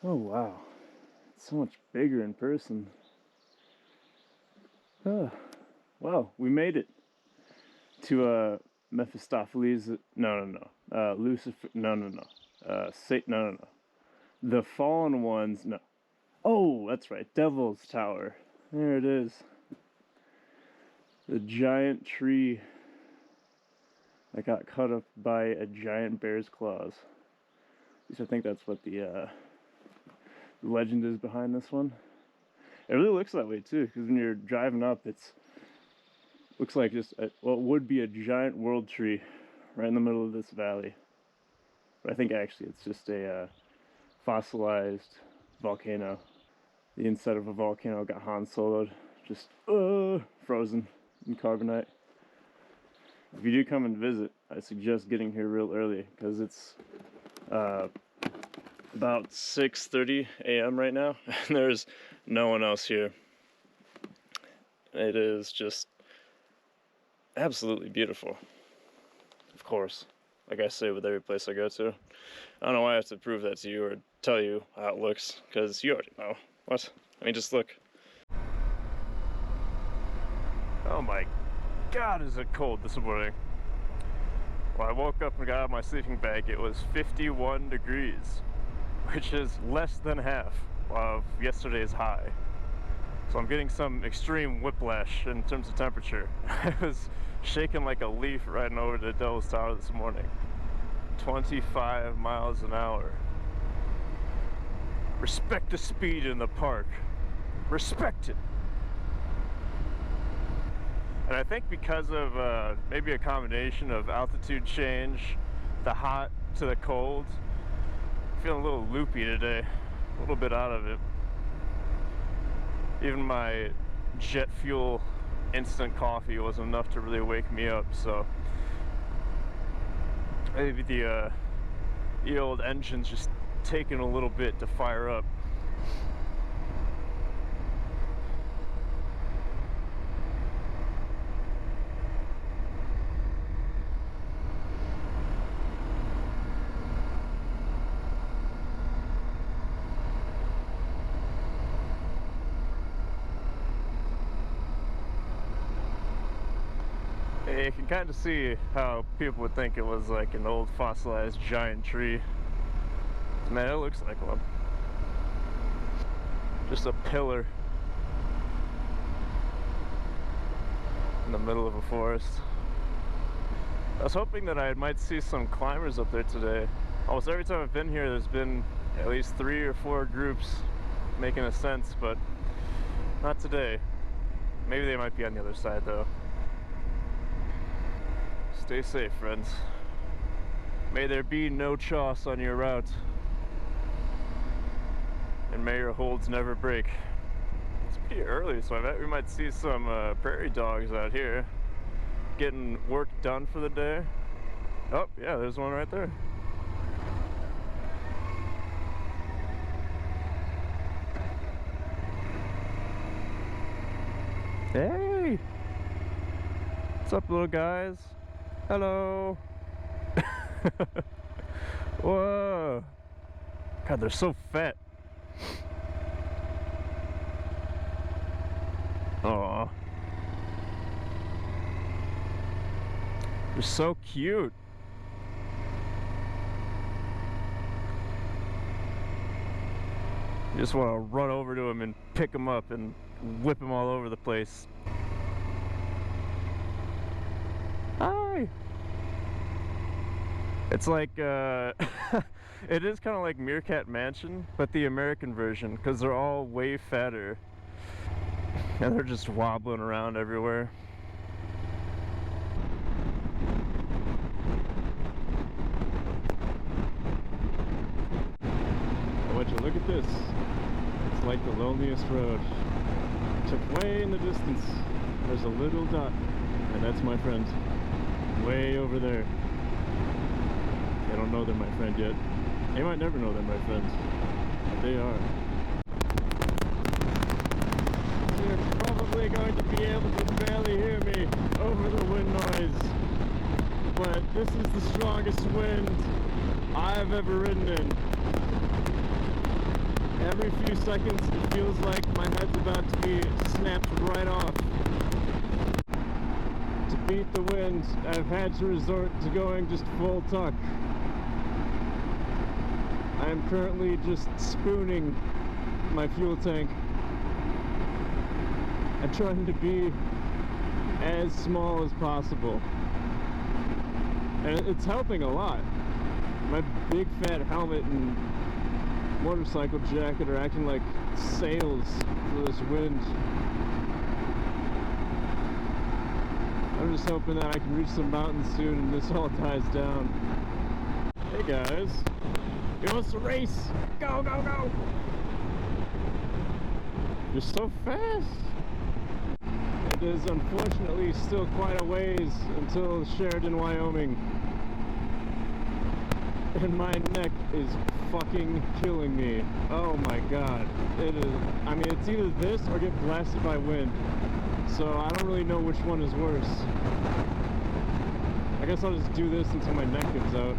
Oh wow, it's so much bigger in person. Oh, wow, we made it to Mephistopheles. Lucifer. Satan. No. The Fallen Ones. No. Oh, that's right. Devil's Tower. There it is. The giant tree that got cut up by a giant bear's claws. At least I think that's what the legend is behind this one. It really looks that way too, because when you're driving up, it's looks like just it would be a giant world tree right in the middle of this valley. But I think actually it's just a fossilized volcano. The inside of a volcano got Han Soloed, just frozen in carbonite. If you do come and visit, I suggest getting here real early because it's about 6:30 a.m. right now, and there's no one else here. It is just absolutely beautiful. Of course, like I say with every place I go to. I don't know why I have to prove that to you or tell you how it looks, because you already know. What? I mean, just look. Oh my God, is it cold this morning. When I woke up and got out of my sleeping bag, it was 51 degrees, which is less than half of yesterday's high. So I'm getting some extreme whiplash in terms of temperature. I was shaking like a leaf riding over to Devil's Tower this morning. 25 miles an hour. Respect the speed in the park. Respect it. And I think because of maybe a combination of altitude change, the hot to the cold, I'm feeling a little loopy today, a little bit out of it. Even my jet fuel instant coffee wasn't enough to really wake me up, so maybe the old engine's just taking a little bit to fire up. You can kind of see how people would think it was like an old fossilized giant tree. Man, it looks like one. Just a pillar in the middle of a forest. I was hoping that I might see some climbers up there today. Almost every time I've been here, there's been at least 3 or 4 groups making ascents, but not today. Maybe they might be on the other side though. Stay safe, friends. May there be no choss on your route. And may your holds never break. It's pretty early, so I bet we might see some prairie dogs out here getting work done for the day. Oh, yeah, there's one right there. Hey! What's up, little guys? Hello! Whoa! God, they're so fat. Aw. They're so cute. You just want to run over to them and pick them up and whip them all over the place. Hi! It's like, it is kind of like Meerkat Mansion, but the American version, because they're all way fatter. And they're just wobbling around everywhere. I want you to look at this. It's like the loneliest road. Except way in the distance, there's a little dot, and that's my friend. Way over there. They don't know they're my friend yet. They might never know they're my friends, but they are. You're probably going to be able to barely hear me over the wind noise, but this is the strongest wind I've ever ridden in. Every few seconds it feels like my head's about to be snapped right off. To beat the wind, I've had to resort to going just full tuck. I am currently just spooning my fuel tank. I'm trying to be as small as possible. And it's helping a lot. My big fat helmet and motorcycle jacket are acting like sails for this wind. I'm just hoping that I can reach some mountains soon and this all dies down. Hey guys, who wants to race? Go, go, go! You're so fast! It is unfortunately still quite a ways until Sheridan, Wyoming. And my neck is fucking killing me. Oh my god. It is, I mean, it's either this or get blasted by wind. So I don't really know which one is worse. I guess I'll just do this until my neck gives out.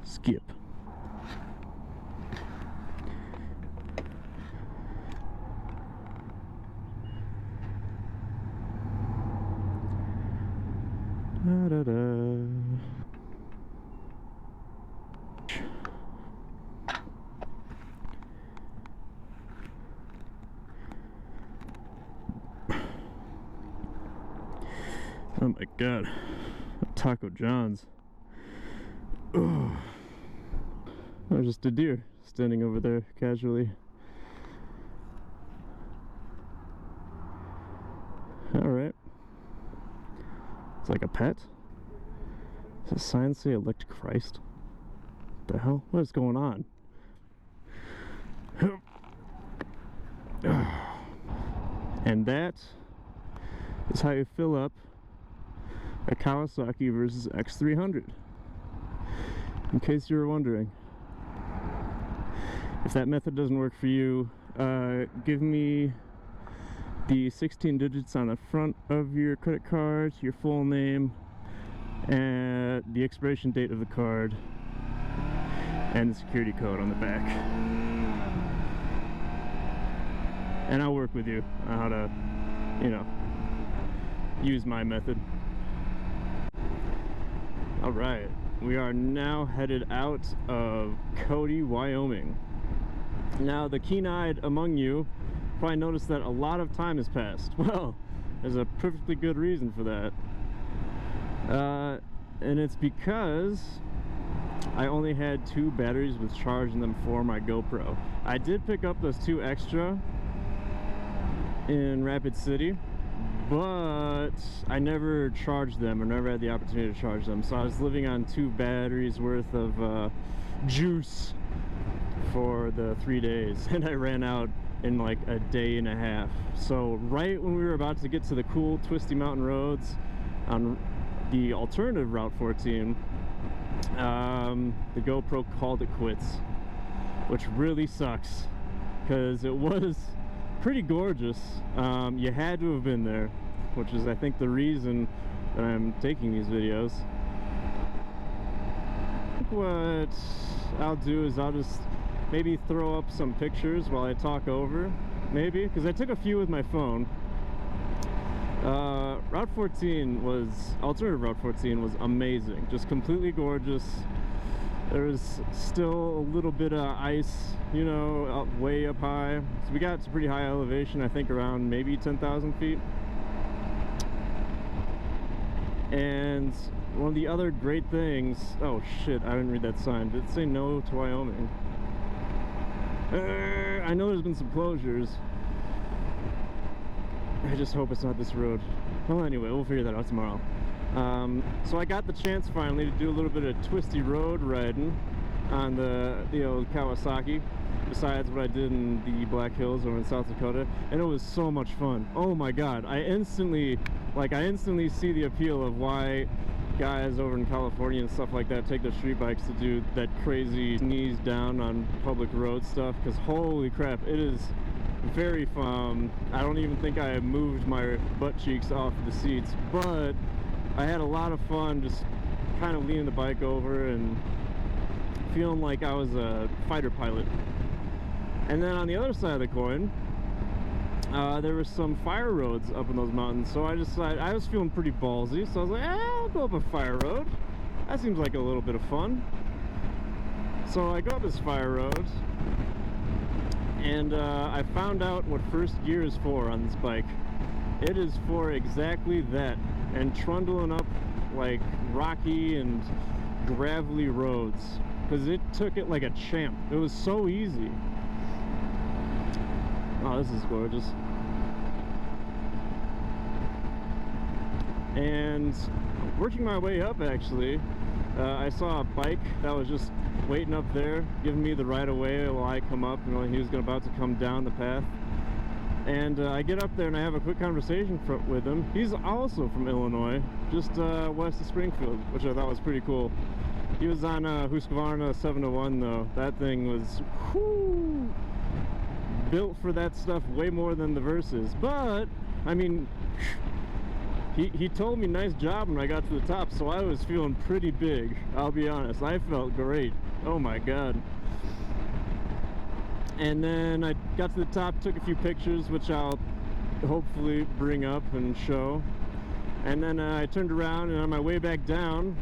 Skip. Da, da, da. Oh my god, Taco John's. Oh, just a deer standing over there casually. Alright. It's like a pet? Does the sign say elect Christ? What the hell? What is going on? And that is how you fill up a Kawasaki versus X300. In case you were wondering. If that method doesn't work for you, give me the 16 digits on the front of your credit card, your full name, and the expiration date of the card, and the security code on the back. And I'll work with you on how to, you know, use my method. Alright, we are now headed out of Cody, Wyoming. Now, the keen-eyed among you probably noticed that a lot of time has passed. Well, there's a perfectly good reason for that. And it's because I only had 2 batteries with charge in them for my GoPro. I did pick up those 2 extra in Rapid City, but I never charged them or never had the opportunity to charge them. So I was living on 2 batteries worth of juice for the 3 days, and I ran out in like a day and a half. So right when we were about to get to the cool twisty mountain roads on the alternative Route 14, the GoPro called it quits, which really sucks because it was pretty gorgeous. You had to have been there, which is I think the reason that I'm taking these videos. I think what I'll do is I'll just maybe throw up some pictures while I talk over, maybe, because I took a few with my phone. Route 14 was, alternative Route 14 was amazing, just completely gorgeous. There was still a little bit of ice, you know, way up high. So we got to pretty high elevation, I think around maybe 10,000 feet. And one of the other great things, oh shit, I didn't read that sign. Did it say no to Wyoming? I know there's been some closures. I just hope it's not this road. Well, anyway, we'll figure that out tomorrow. So I got the chance finally to do a little bit of twisty road riding on the old Kawasaki, besides what I did in the Black Hills over in South Dakota, and it was so much fun. Oh my god, I instantly see the appeal of why guys over in California and stuff like that take their street bikes to do that crazy knees down on public road stuff, because holy crap, it is very I don't even think I moved my butt cheeks off the seats, but I had a lot of fun just kind of leaning the bike over and feeling like I was a fighter pilot. And then on the other side of the coin, there were some fire roads up in those mountains, so I decided, I was feeling pretty ballsy, so I was like, I'll go up a fire road. That seems like a little bit of fun. So I go up this fire road, and I found out what first gear is for on this bike. It is for exactly that, and trundling up like rocky and gravelly roads, because it took it like a champ. It was so easy. Oh, this is gorgeous. And working my way up, actually, I saw a bike that was just waiting up there, giving me the right of way while I come up. You know, he was about to come down the path. And I get up there and I have a quick conversation with him. He's also from Illinois, just west of Springfield, which I thought was pretty cool. He was on Husqvarna 701 though. That thing was whoo, built for that stuff way more than the Versus. But, I mean, he told me nice job when I got to the top, so I was feeling pretty big, I'll be honest. I felt great. Oh my god. And then I got to the top, took a few pictures, which I'll hopefully bring up and show. And then I turned around, and on my way back down,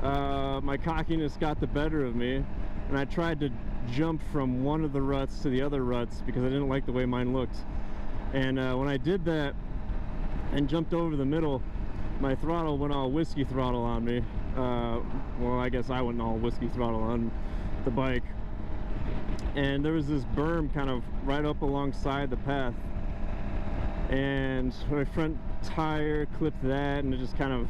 my cockiness got the better of me, and I tried to jump from one of the ruts to the other ruts because I didn't like the way mine looked. And when I did that and jumped over the middle, my throttle went all whiskey throttle on me. Well, I guess I went all whiskey throttle on the bike. And there was this berm kind of right up alongside the path, and my front tire clipped that, and it just kind of,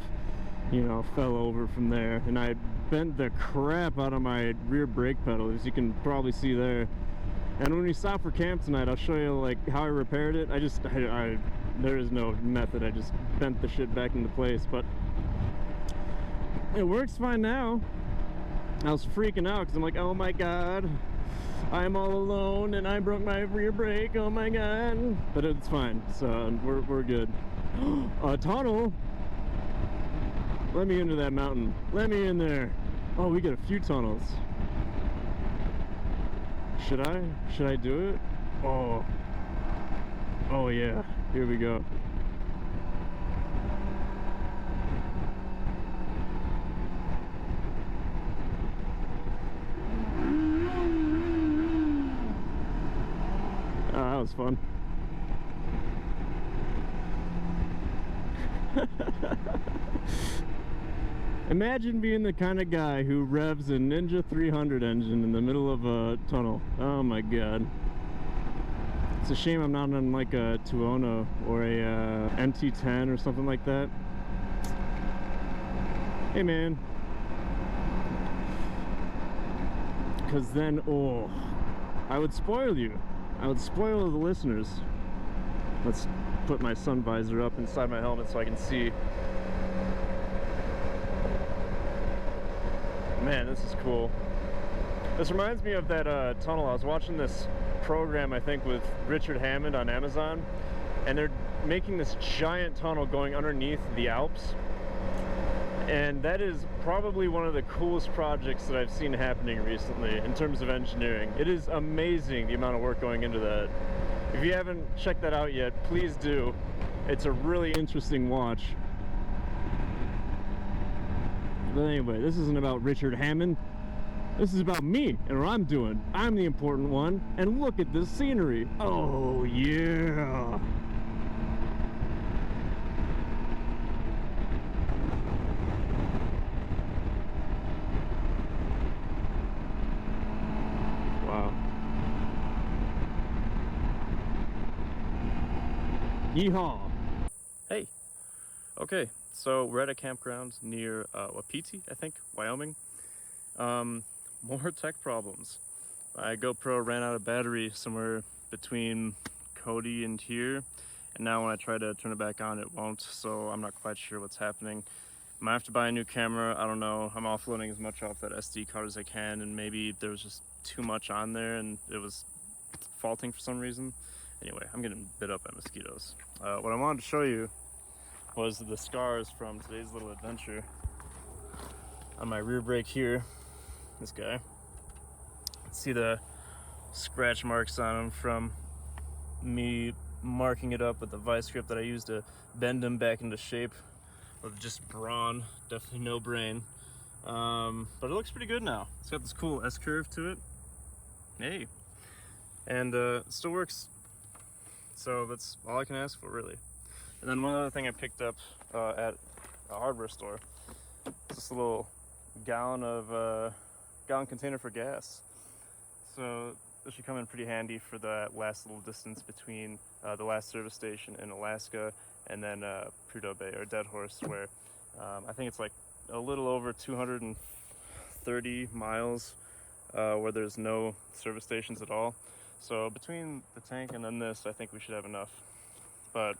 you know, fell over from there. And I bent the crap out of my rear brake pedal, as you can probably see there. And when we stop for camp tonight, I'll show you like how I repaired it. There is no method. I just bent the shit back into place, but it works fine now. I was freaking out because I'm like, oh my god, I'm all alone and I broke my rear brake, oh my god. But it's fine, so we're good. A tunnel? Let me into that mountain. Let me in there. Oh, we get a few tunnels. Should I do it? Oh yeah, here we go. That was fun. Imagine being the kind of guy who revs a Ninja 300 engine in the middle of a tunnel. Oh my god. It's a shame I'm not on like a Tuono or a MT-10 or something like that. Hey man. Because then, oh, I would spoil you. I would spoil the listeners. Let's put my sun visor up inside my helmet so I can see. Man, this is cool. This reminds me of that tunnel. I was watching this program, I think, with Richard Hammond on Amazon, and they're making this giant tunnel going underneath the Alps. And that is probably one of the coolest projects that I've seen happening recently in terms of engineering. It is amazing the amount of work going into that. If you haven't checked that out yet, please do. It's a really interesting watch. But anyway, this isn't about Richard Hammond. This is about me and what I'm doing. I'm the important one. And look at this scenery. Oh, yeah. Yeehaw! Hey! Okay, so we're at a campground near Wapiti, I think, Wyoming. More tech problems. My GoPro ran out of battery somewhere between Cody and here, and now when I try to turn it back on, it won't, so I'm not quite sure what's happening. I might have to buy a new camera, I don't know. I'm offloading as much off that SD card as I can, and maybe there was just too much on there and it was faulting for some reason. Anyway, I'm getting bit up by mosquitoes. What I wanted to show you was the scars from today's little adventure. On my rear brake here, this guy. See the scratch marks on him from me marking it up with the vice grip that I used to bend him back into shape with just brawn, definitely no brain. But it looks pretty good now. It's got this cool S-curve to it. Hey. And it still works. So that's all I can ask for, really. And then one other thing I picked up at a hardware store is this little gallon container for gas. So this should come in pretty handy for that last little distance between the last service station in Alaska and then Prudhoe Bay or Dead Horse, where I think it's like a little over 230 miles where there's no service stations at all. So between the tank and then this, I think we should have enough. But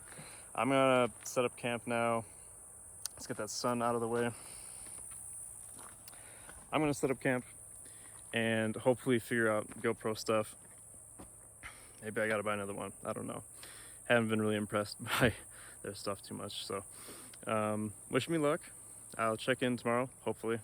I'm gonna set up camp now. Let's get that sun out of the way. I'm gonna set up camp and hopefully figure out GoPro stuff. Maybe I gotta buy another one, I don't know. Haven't been really impressed by their stuff too much, so wish me luck. I'll check in tomorrow, hopefully.